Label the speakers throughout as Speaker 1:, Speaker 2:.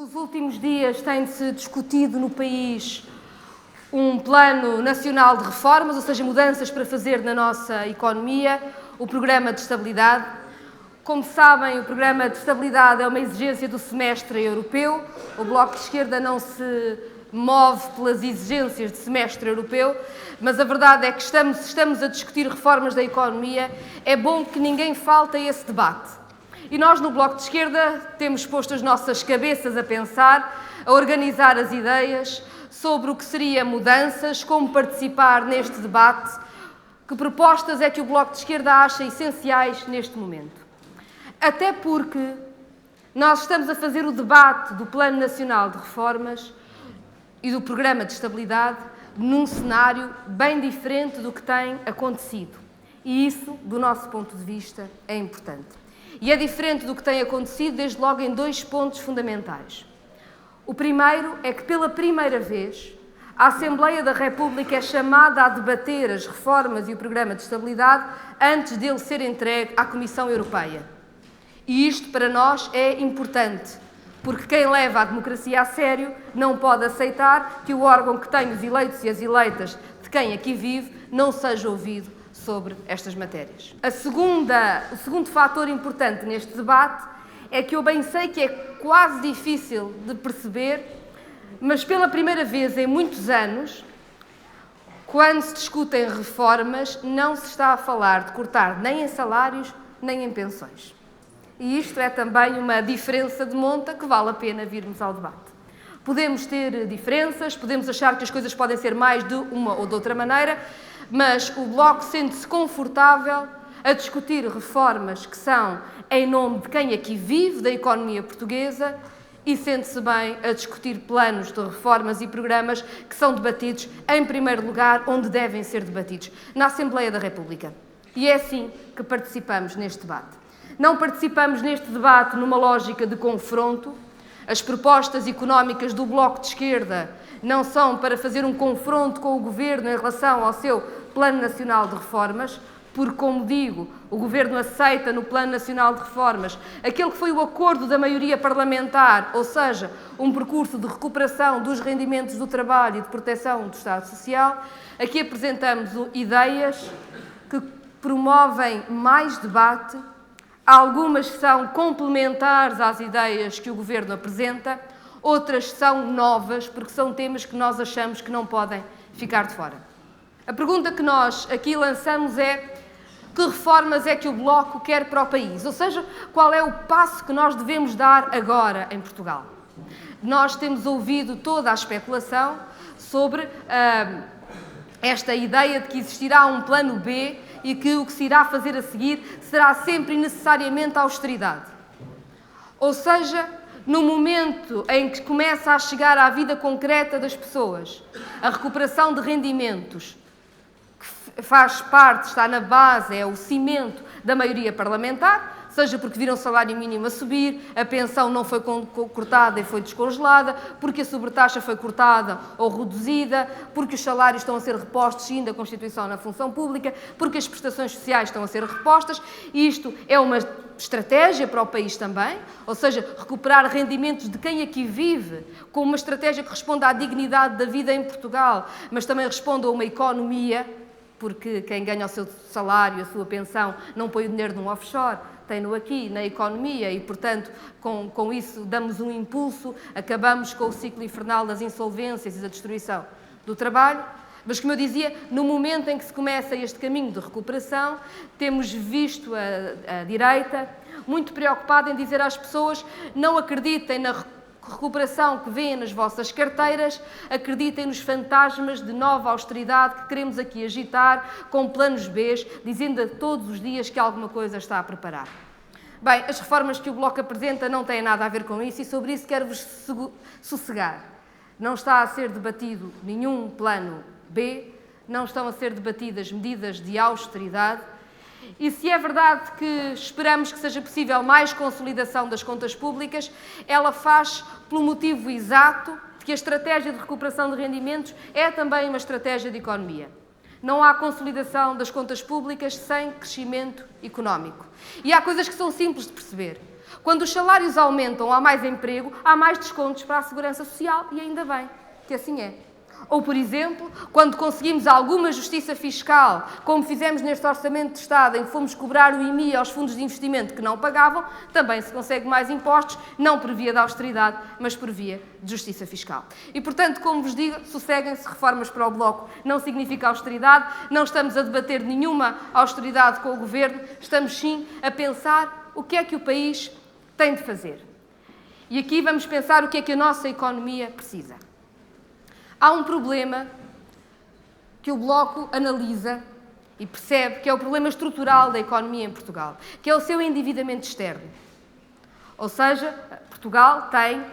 Speaker 1: Nos últimos dias tem-se discutido no país um plano nacional de reformas, ou seja, mudanças para fazer na nossa economia, o Programa de Estabilidade. Como sabem, o Programa de Estabilidade é uma exigência do semestre europeu. O Bloco de Esquerda não se move pelas exigências do semestre europeu, mas a verdade é que estamos a discutir reformas da economia. É bom que ninguém falte a esse debate. E nós, no Bloco de Esquerda, temos posto as nossas cabeças a pensar, a organizar as ideias sobre o que seria mudanças, como participar neste debate, que propostas é que o Bloco de Esquerda acha essenciais neste momento. Até porque nós estamos a fazer o debate do Plano Nacional de Reformas e do Programa de Estabilidade num cenário bem diferente do que tem acontecido. E isso, do nosso ponto de vista, é importante. E é diferente do que tem acontecido, desde logo em dois pontos fundamentais. O primeiro é que, pela primeira vez, a Assembleia da República é chamada a debater as reformas e o Programa de Estabilidade antes dele ser entregue à Comissão Europeia. E isto, para nós, é importante, porque quem leva a democracia a sério não pode aceitar que o órgão que tem os eleitos e as eleitas de quem aqui vive não seja ouvido sobre estas matérias. O segundo fator importante neste debate é que eu bem sei que é quase difícil de perceber, mas pela primeira vez em muitos anos, quando se discutem reformas, não se está a falar de cortar nem em salários, nem em pensões. E isto é também uma diferença de monta que vale a pena virmos ao debate. Podemos ter diferenças, podemos achar que as coisas podem ser mais de uma ou de outra maneira, mas o Bloco sente-se confortável a discutir reformas que são em nome de quem aqui vive, da economia portuguesa, e sente-se bem a discutir planos de reformas e programas que são debatidos, em primeiro lugar, onde devem ser debatidos, na Assembleia da República. E é assim que participamos neste debate. Não participamos neste debate numa lógica de confronto. As propostas económicas do Bloco de Esquerda não são para fazer um confronto com o Governo em relação ao seu Plano Nacional de Reformas, porque, como digo, o Governo aceita no Plano Nacional de Reformas aquele que foi o acordo da maioria parlamentar, ou seja, um percurso de recuperação dos rendimentos do trabalho e de proteção do Estado Social. Aqui apresentamos ideias que promovem mais debate. Algumas são complementares às ideias que o Governo apresenta, outras são novas, porque são temas que nós achamos que não podem ficar de fora. A pergunta que nós aqui lançamos é: que reformas é que o Bloco quer para o país? Ou seja, qual é o passo que nós devemos dar agora em Portugal? Nós temos ouvido toda a especulação sobre esta ideia de que existirá um plano B e que o que se irá fazer a seguir será sempre e necessariamente a austeridade. Ou seja, no momento em que começa a chegar à vida concreta das pessoas, a recuperação de rendimentos, que faz parte, está na base, é o cimento da maioria parlamentar, seja porque viram o salário mínimo a subir, a pensão não foi cortada e foi descongelada, porque a sobretaxa foi cortada ou reduzida, porque os salários estão a ser repostos, sim, da Constituição na função pública, porque as prestações sociais estão a ser repostas. Isto é uma estratégia para o país também, ou seja, recuperar rendimentos de quem aqui vive, com uma estratégia que responda à dignidade da vida em Portugal, mas também responda a uma economia, porque quem ganha o seu salário, a sua pensão, não põe o dinheiro num offshore, tem-no aqui, na economia, e, portanto, com isso damos um impulso, acabamos com o ciclo infernal das insolvências e da destruição do trabalho. Mas, como eu dizia, no momento em que se começa este caminho de recuperação, temos visto a direita muito preocupada em dizer às pessoas: não acreditem na recuperação que vêem nas vossas carteiras, acreditem nos fantasmas de nova austeridade que queremos aqui agitar com planos B, dizendo a todos os dias que alguma coisa está a preparar. Bem, as reformas que o Bloco apresenta não têm nada a ver com isso e sobre isso quero-vos sossegar. Não está a ser debatido nenhum plano B, não estão a ser debatidas medidas de austeridade. E se é verdade que esperamos que seja possível mais consolidação das contas públicas, ela faz pelo motivo exato de que a estratégia de recuperação de rendimentos é também uma estratégia de economia. Não há consolidação das contas públicas sem crescimento económico. E há coisas que são simples de perceber. Quando os salários aumentam, há mais emprego, há mais descontos para a segurança social e ainda bem que assim é. Ou, por exemplo, quando conseguimos alguma justiça fiscal, como fizemos neste Orçamento de Estado, em que fomos cobrar o IMI aos fundos de investimento que não pagavam, também se consegue mais impostos, não por via da austeridade, mas por via de justiça fiscal. E, portanto, como vos digo, sosseguem-se, reformas para o Bloco não significa austeridade, não estamos a debater nenhuma austeridade com o Governo, estamos sim a pensar o que é que o país tem de fazer. E aqui vamos pensar o que é que a nossa economia precisa. Há um problema que o Bloco analisa e percebe que é o problema estrutural da economia em Portugal, que é o seu endividamento externo. Ou seja, Portugal tem,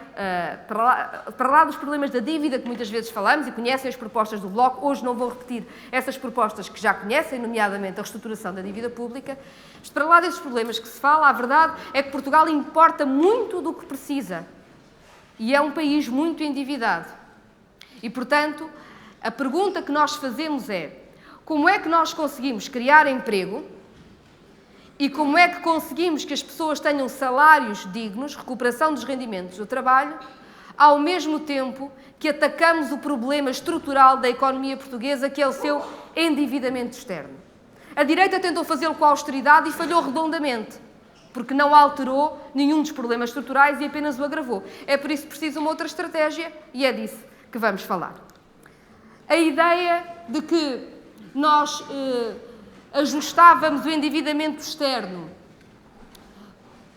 Speaker 1: para lá dos problemas da dívida que muitas vezes falamos e conhecem as propostas do Bloco, hoje não vou repetir essas propostas que já conhecem, nomeadamente a reestruturação da dívida pública, mas para lá desses problemas que se fala, a verdade é que Portugal importa muito do que precisa e é um país muito endividado. E, portanto, a pergunta que nós fazemos é: como é que nós conseguimos criar emprego e como é que conseguimos que as pessoas tenham salários dignos, recuperação dos rendimentos do trabalho, ao mesmo tempo que atacamos o problema estrutural da economia portuguesa, que é o seu endividamento externo? A direita tentou fazê-lo com a austeridade e falhou redondamente, porque não alterou nenhum dos problemas estruturais e apenas o agravou. É por isso que precisa uma outra estratégia e é disso que vamos falar. A ideia de que nós ajustávamos o endividamento externo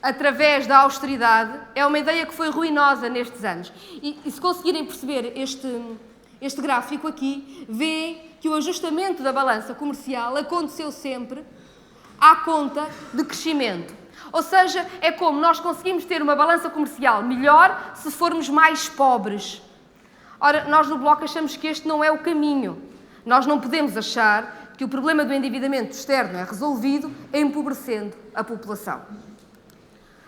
Speaker 1: através da austeridade é uma ideia que foi ruinosa nestes anos. E se conseguirem perceber este gráfico aqui, veem que o ajustamento da balança comercial aconteceu sempre à conta de crescimento. Ou seja, é como nós conseguimos ter uma balança comercial melhor se formos mais pobres. Ora, nós no Bloco achamos que este não é o caminho. Nós não podemos achar que o problema do endividamento externo é resolvido empobrecendo a população.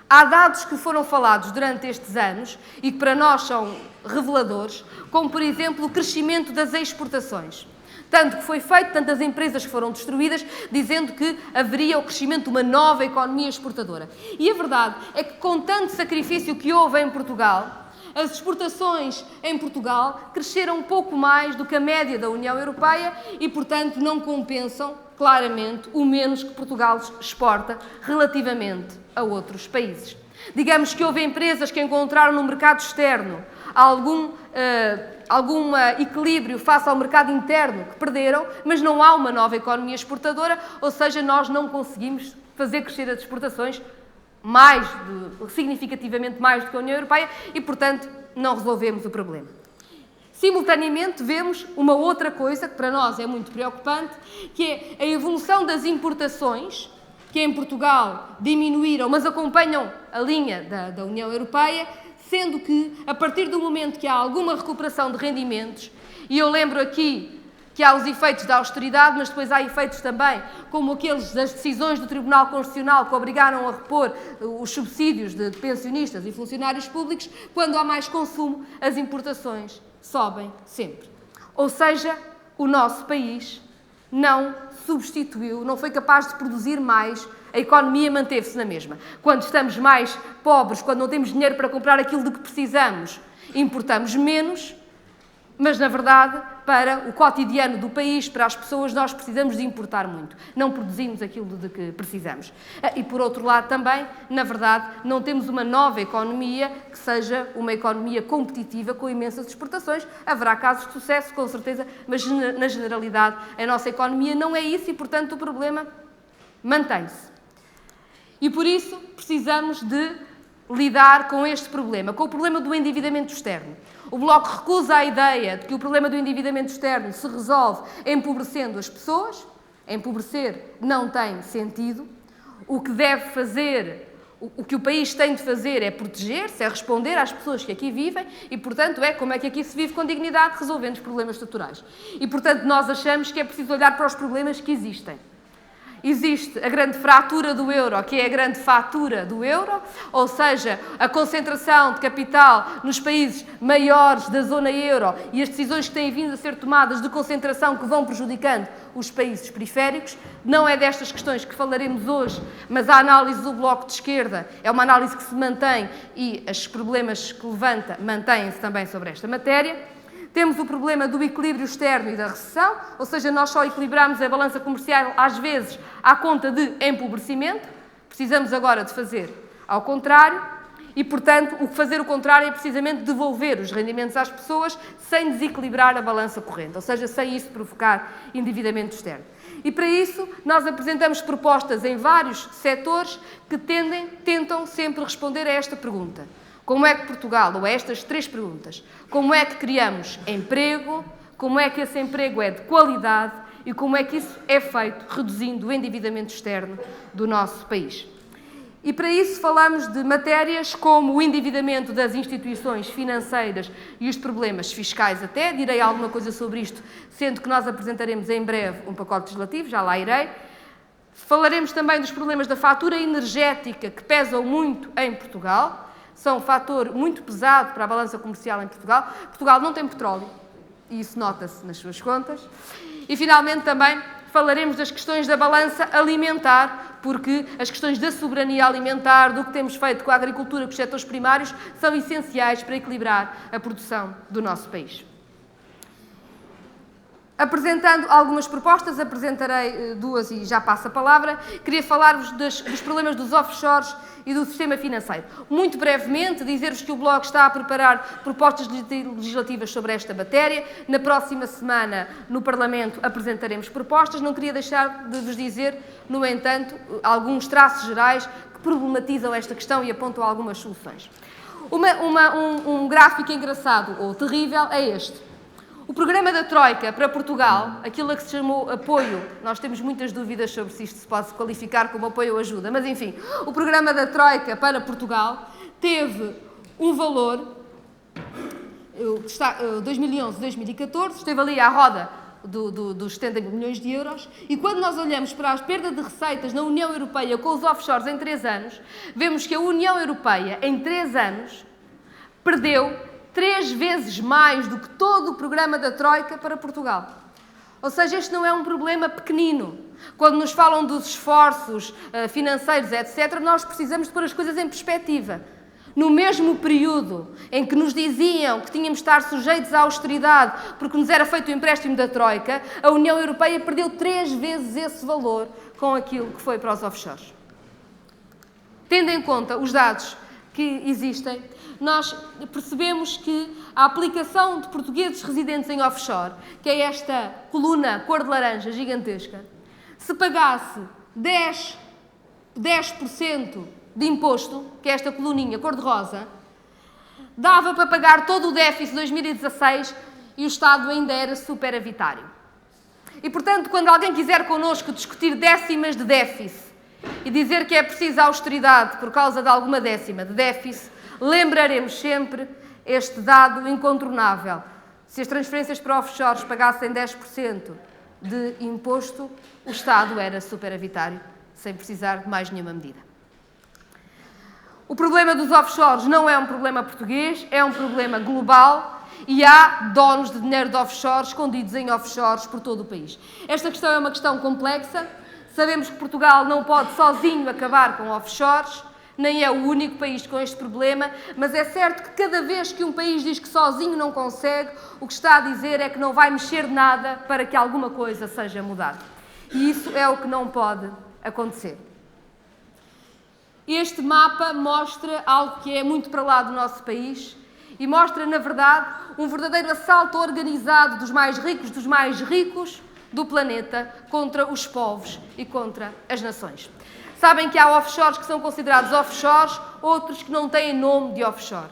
Speaker 1: Há dados que foram falados durante estes anos e que para nós são reveladores, como, por exemplo, o crescimento das exportações. Tanto que foi feito, tantas empresas que foram destruídas, dizendo que haveria o crescimento de uma nova economia exportadora. E a verdade é que, com tanto sacrifício que houve em Portugal, as exportações em Portugal cresceram um pouco mais do que a média da União Europeia e, portanto, não compensam claramente o menos que Portugal exporta relativamente a outros países. Digamos que houve empresas que encontraram no mercado externo algum equilíbrio face ao mercado interno que perderam, mas não há uma nova economia exportadora, ou seja, nós não conseguimos fazer crescer as exportações significativamente mais do que a União Europeia e, portanto, não resolvemos o problema. Simultaneamente, vemos uma outra coisa que para nós é muito preocupante, que é a evolução das importações, que em Portugal diminuíram, mas acompanham a linha da União Europeia, sendo que, a partir do momento que há alguma recuperação de rendimentos, e eu lembro aqui que há os efeitos da austeridade, mas depois há efeitos também, como aqueles das decisões do Tribunal Constitucional que obrigaram a repor os subsídios de pensionistas e funcionários públicos, quando há mais consumo, as importações sobem sempre. Ou seja, o nosso país não substituiu, não foi capaz de produzir mais, a economia manteve-se na mesma. Quando estamos mais pobres, quando não temos dinheiro para comprar aquilo de que precisamos, importamos menos, mas, na verdade, para o cotidiano do país, para as pessoas, nós precisamos de importar muito. Não produzimos aquilo de que precisamos. E, por outro lado, também, na verdade, não temos uma nova economia que seja uma economia competitiva com imensas exportações. Haverá casos de sucesso, com certeza, mas, na generalidade, a nossa economia não é isso e, portanto, o problema mantém-se. E, por isso, precisamos de lidar com este problema, com o problema do endividamento externo. O Bloco recusa a ideia de que o problema do endividamento externo se resolve empobrecendo as pessoas. Empobrecer não tem sentido. O que deve fazer, o que o país tem de fazer é proteger-se, é responder às pessoas que aqui vivem e, portanto, é como é que aqui se vive com dignidade, resolvendo os problemas estruturais. E, portanto, nós achamos que é preciso olhar para os problemas que existem. existe a grande fratura do euro, que é a grande fatura do euro, ou seja, a concentração de capital nos países maiores da zona euro e as decisões que têm vindo a ser tomadas de concentração que vão prejudicando os países periféricos. Não é destas questões que falaremos hoje, mas a análise do Bloco de Esquerda é uma análise que se mantém e os problemas que levanta mantêm-se também sobre esta matéria. Temos o problema do equilíbrio externo e da recessão, ou seja, nós só equilibramos a balança comercial, às vezes, à conta de empobrecimento. Precisamos agora de fazer ao contrário e, portanto, o que fazer o contrário é precisamente devolver os rendimentos às pessoas sem desequilibrar a balança corrente, ou seja, sem isso provocar endividamento externo. E, para isso, nós apresentamos propostas em vários setores que tentam sempre responder a esta pergunta. Como é que Portugal, ou a estas três perguntas, como é que criamos emprego, como é que esse emprego é de qualidade e como é que isso é feito reduzindo o endividamento externo do nosso país. E para isso falamos de matérias como o endividamento das instituições financeiras e os problemas fiscais até, direi alguma coisa sobre isto, sendo que nós apresentaremos em breve um pacote legislativo, já lá irei. Falaremos também dos problemas da fatura energética que pesam muito em Portugal. São um fator muito pesado para a balança comercial em Portugal. Portugal não tem petróleo, e isso nota-se nas suas contas. E, finalmente, também falaremos das questões da balança alimentar, porque as questões da soberania alimentar, do que temos feito com a agricultura, com os setores primários, são essenciais para equilibrar a produção do nosso país. Apresentando algumas propostas, apresentarei duas e já passo a palavra. Queria falar-vos dos problemas dos offshores e do sistema financeiro. Muito brevemente, dizer-vos que o Bloco está a preparar propostas legislativas sobre esta matéria. Na próxima semana, no Parlamento, apresentaremos propostas. Não queria deixar de vos dizer, no entanto, alguns traços gerais que problematizam esta questão e apontam algumas soluções. Um gráfico engraçado ou terrível é este. O programa da Troika para Portugal, aquilo a que se chamou apoio, nós temos muitas dúvidas sobre se isto se pode qualificar como apoio ou ajuda, mas enfim, o programa da Troika para Portugal teve um valor, 2011-2014, esteve ali à roda dos 70 milhões de euros, e quando nós olhamos para a perda de receitas na União Europeia com os offshores em 3 anos, vemos que a União Europeia, em 3 anos, perdeu 3 vezes mais do que todo o programa da Troika para Portugal. Ou seja, este não é um problema pequenino. Quando nos falam dos esforços financeiros, etc., nós precisamos de pôr as coisas em perspectiva. No mesmo período em que nos diziam que tínhamos de estar sujeitos à austeridade porque nos era feito o empréstimo da Troika, a União Europeia perdeu 3 vezes esse valor com aquilo que foi para os offshores. Tendo em conta os dados que existem, nós percebemos que a aplicação de portugueses residentes em offshore, que é esta coluna cor de laranja gigantesca, se pagasse 10% de imposto, que é esta coluninha cor de rosa, dava para pagar todo o déficit de 2016 e o Estado ainda era superavitário. E, portanto, quando alguém quiser connosco discutir décimas de déficit e dizer que é preciso austeridade por causa de alguma décima de déficit, lembraremos sempre este dado incontornável. Se as transferências para offshores pagassem 10% de imposto, o Estado era superavitário, sem precisar de mais nenhuma medida. O problema dos offshores não é um problema português, é um problema global e há donos de dinheiro de offshores escondidos em offshores por todo o país. Esta questão é uma questão complexa. Sabemos que Portugal não pode sozinho acabar com offshores, nem é o único país com este problema, mas é certo que cada vez que um país diz que sozinho não consegue, o que está a dizer é que não vai mexer nada para que alguma coisa seja mudada. E isso é o que não pode acontecer. Este mapa mostra algo que é muito para lá do nosso país e mostra, na verdade, um verdadeiro assalto organizado dos mais ricos do planeta contra os povos e contra as nações. Sabem que há offshores que são considerados offshores, outros que não têm nome de offshore.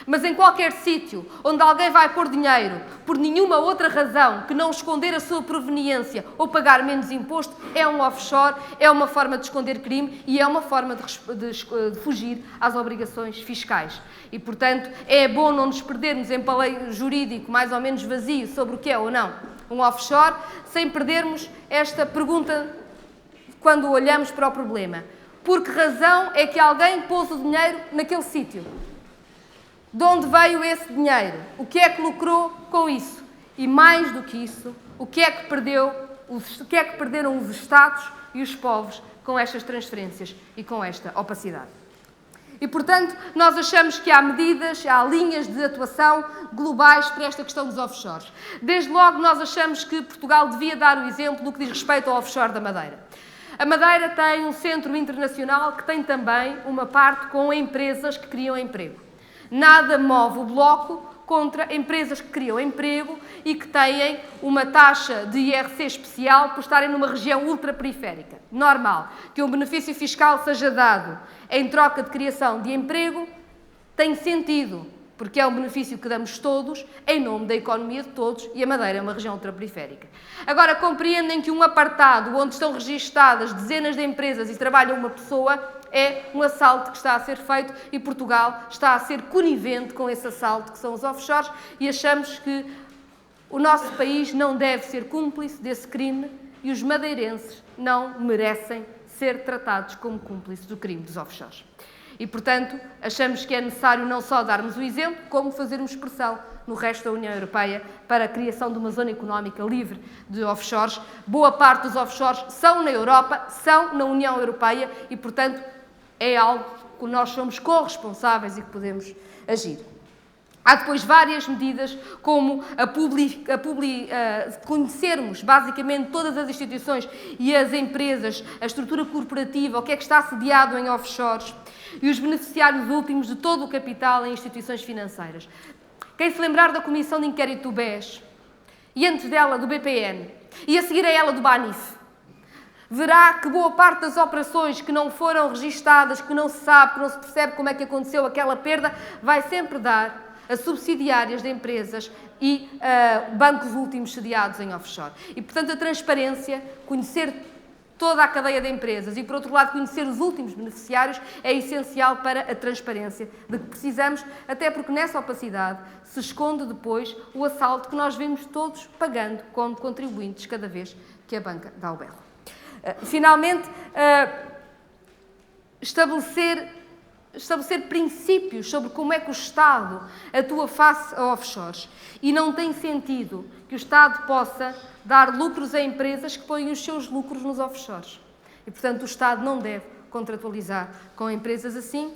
Speaker 1: Mas em qualquer sítio onde alguém vai pôr dinheiro por nenhuma outra razão que não esconder a sua proveniência ou pagar menos imposto, é um offshore, é uma forma de esconder crime e é uma forma de fugir às obrigações fiscais. E, portanto, é bom não nos perdermos em paleio jurídico mais ou menos vazio sobre o que é ou não um offshore, sem perdermos esta pergunta quando olhamos para o problema. Por que razão é que alguém pôs o dinheiro naquele sítio? De onde veio esse dinheiro? O que é que lucrou com isso? E mais do que isso, o que é que perderam os Estados e os povos com estas transferências e com esta opacidade? E, portanto, nós achamos que há medidas, há linhas de atuação globais para esta questão dos offshores. Desde logo, nós achamos que Portugal devia dar o exemplo no que diz respeito ao offshore da Madeira. A Madeira tem um centro internacional que tem também uma parte com empresas que criam emprego. Nada move o Bloco contra empresas que criam emprego e que têm uma taxa de IRC especial por estarem numa região ultraperiférica. Normal que um benefício fiscal seja dado em troca de criação de emprego, tem sentido, porque é um benefício que damos todos, em nome da economia de todos, e a Madeira é uma região ultraperiférica. Agora, compreendem que um apartado onde estão registadas dezenas de empresas e trabalha uma pessoa é um assalto que está a ser feito e Portugal está a ser conivente com esse assalto, que são os offshores, e achamos que o nosso país não deve ser cúmplice desse crime e os madeirenses não merecem ser tratados como cúmplices do crime dos offshores. E, portanto, achamos que é necessário não só darmos o exemplo, como fazermos pressão no resto da União Europeia para a criação de uma zona económica livre de offshores. Boa parte dos offshores são na Europa, são na União Europeia e, portanto, é algo que nós somos corresponsáveis e que podemos agir. Há depois várias medidas, como conhecermos basicamente todas as instituições e as empresas, a estrutura corporativa, o que é que está sediado em offshores e os beneficiários últimos de todo o capital em instituições financeiras. Quem se lembrar da Comissão de Inquérito do BES e antes dela do BPN e a seguir a ela do BANIF, verá que boa parte das operações que não foram registadas, que não se sabe, que não se percebe como é que aconteceu aquela perda, vai sempre dar a subsidiárias de empresas e bancos últimos sediados em offshore. E, portanto, a transparência, conhecer toda a cadeia de empresas e, por outro lado, conhecer os últimos beneficiários é essencial para a transparência de que precisamos, até porque nessa opacidade se esconde depois o assalto que nós vemos todos pagando como contribuintes cada vez que a banca dá o berro. Finalmente, estabelecer princípios sobre como é que o Estado atua face a offshores. E não tem sentido que o Estado possa dar lucros a empresas que põem os seus lucros nos offshores. E, portanto, o Estado não deve contratualizar com empresas assim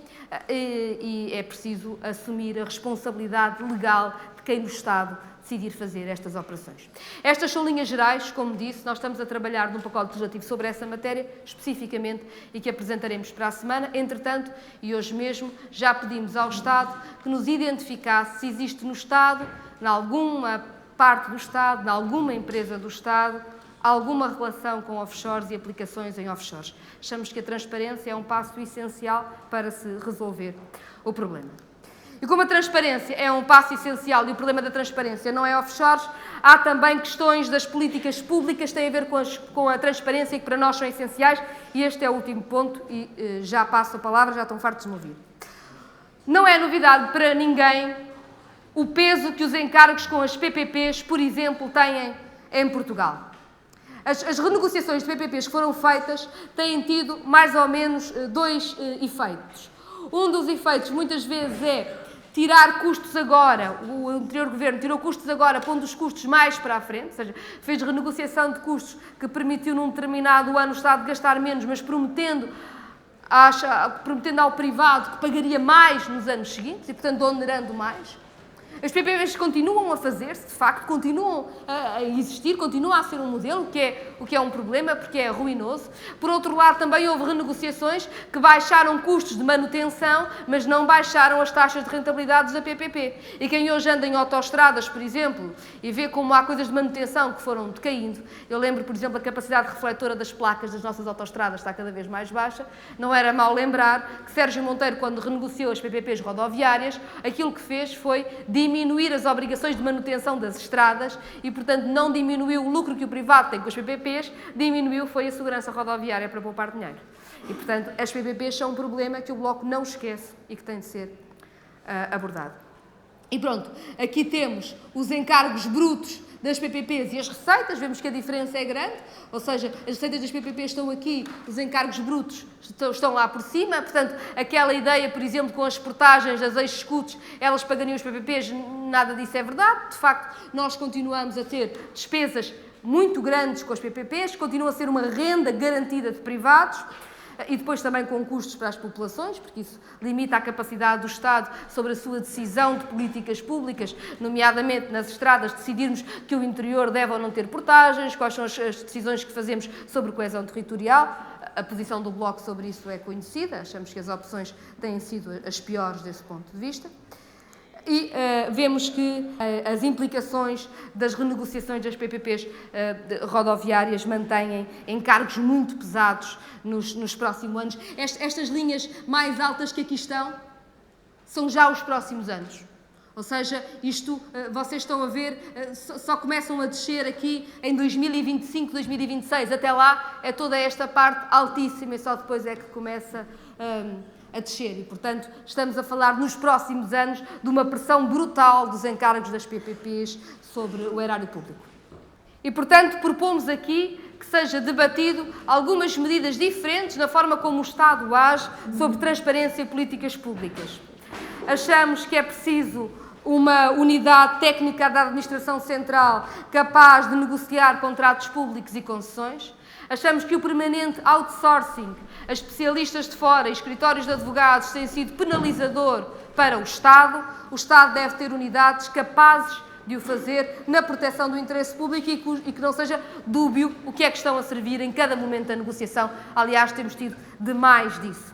Speaker 1: e é preciso assumir a responsabilidade legal de quem no Estado decidir fazer estas operações. Estas são linhas gerais, como disse, nós estamos a trabalhar num pacote legislativo sobre essa matéria, especificamente, e que apresentaremos para a semana. Entretanto, e hoje mesmo, já pedimos ao Estado que nos identificasse se existe no Estado, em alguma parte do Estado, em alguma empresa do Estado, alguma relação com offshores e aplicações em offshores. Achamos que a transparência é um passo essencial para se resolver o problema. E como a transparência é um passo essencial e o problema da transparência não é offshores, há também questões das políticas públicas que têm a ver com a transparência e que para nós são essenciais, e este é o último ponto e já passo a palavra, já estão fartos de me ouvir. Não é novidade para ninguém o peso que os encargos com as PPPs, por exemplo, têm em Portugal. As renegociações de PPPs que foram feitas têm tido mais ou menos dois efeitos. Um dos efeitos, muitas vezes, é tirar custos agora. O anterior governo tirou custos agora, pondo os custos mais para a frente, ou seja, fez renegociação de custos que permitiu num determinado ano o Estado gastar menos, mas prometendo ao privado que pagaria mais nos anos seguintes e, portanto, onerando mais. As PPPs continuam a fazer-se, de facto, continuam a existir, continua a ser um modelo, o que é um problema, porque é ruinoso. Por outro lado, também houve renegociações que baixaram custos de manutenção, mas não baixaram as taxas de rentabilidade da PPP. E quem hoje anda em autoestradas, por exemplo, e vê como há coisas de manutenção que foram decaindo, eu lembro, por exemplo, a capacidade refletora das placas das nossas autoestradas está cada vez mais baixa. Não era mau lembrar que Sérgio Monteiro, quando renegociou as PPPs rodoviárias, aquilo que fez foi diminuir as obrigações de manutenção das estradas e, portanto, não diminuiu o lucro que o privado tem com as PPPs, diminuiu foi a segurança rodoviária para poupar dinheiro. E, portanto, as PPPs são um problema que o Bloco não esquece e que tem de ser abordado. E pronto, aqui temos os encargos brutos das PPPs e as receitas, vemos que a diferença é grande, ou seja, as receitas das PPPs estão aqui, os encargos brutos estão lá por cima, portanto, aquela ideia, por exemplo, com as portagens das ex-escudos, elas pagariam os PPPs, nada disso é verdade. De facto, nós continuamos a ter despesas muito grandes com as PPPs, continua a ser uma renda garantida de privados, e depois também com custos para as populações, porque isso limita a capacidade do Estado sobre a sua decisão de políticas públicas, nomeadamente nas estradas, decidirmos que o interior deve ou não ter portagens, quais são as decisões que fazemos sobre coesão territorial. A posição do Bloco sobre isso é conhecida, achamos que as opções têm sido as piores desse ponto de vista. E vemos que as implicações das renegociações das PPPs rodoviárias mantêm encargos muito pesados nos próximos anos. Estas linhas mais altas que aqui estão são já os próximos anos. Ou seja, isto, vocês estão a ver, só começam a descer aqui em 2025, 2026. Até lá é toda esta parte altíssima e só depois é que começa a descer. E, portanto, estamos a falar nos próximos anos de uma pressão brutal dos encargos das PPPs sobre o erário público. E, portanto, propomos aqui que seja debatido algumas medidas diferentes na forma como o Estado age sobre transparência e políticas públicas. Achamos que é preciso uma unidade técnica da Administração Central capaz de negociar contratos públicos e concessões. Achamos que o permanente outsourcing a especialistas de fora e escritórios de advogados tem sido penalizador para o Estado. O Estado deve ter unidades capazes de o fazer na proteção do interesse público e que não seja dúbio o que é que estão a servir em cada momento da negociação. Aliás, temos tido demais disso.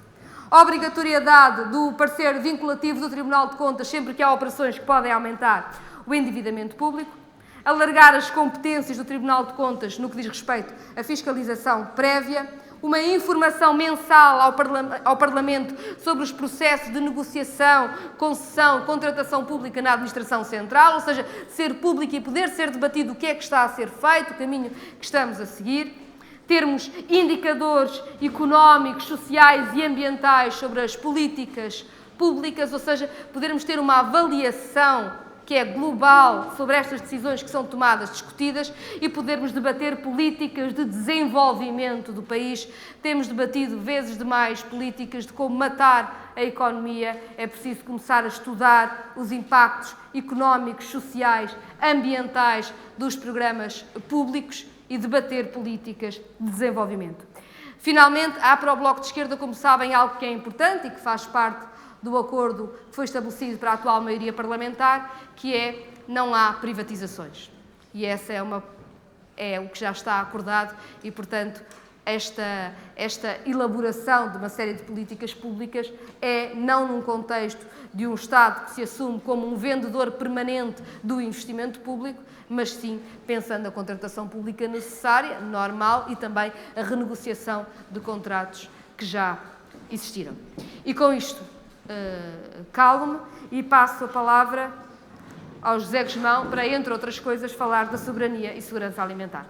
Speaker 1: A obrigatoriedade do parecer vinculativo do Tribunal de Contas sempre que há operações que podem aumentar o endividamento público. Alargar as competências do Tribunal de Contas no que diz respeito à fiscalização prévia. Uma informação mensal ao Parlamento sobre os processos de negociação, concessão, contratação pública na Administração Central, ou seja, ser público e poder ser debatido o que é que está a ser feito, o caminho que estamos a seguir. Termos indicadores económicos, sociais e ambientais sobre as políticas públicas, ou seja, podermos ter uma avaliação que é global sobre estas decisões que são tomadas, discutidas, e podermos debater políticas de desenvolvimento do país. Temos debatido vezes demais políticas de como matar a economia. É preciso começar a estudar os impactos económicos, sociais, ambientais dos programas públicos e debater políticas de desenvolvimento. Finalmente, há para o Bloco de Esquerda, como sabem, algo que é importante e que faz parte do acordo que foi estabelecido para a atual maioria parlamentar, que é não há privatizações. E essa é o que já está acordado e, portanto, esta elaboração de uma série de políticas públicas é não num contexto de um Estado que se assume como um vendedor permanente do investimento público, mas sim pensando a contratação pública necessária, normal, e também a renegociação de contratos que já existiram. E com isto, calmo e passo a palavra ao José Guzmão para, entre outras coisas, falar da soberania e segurança alimentar.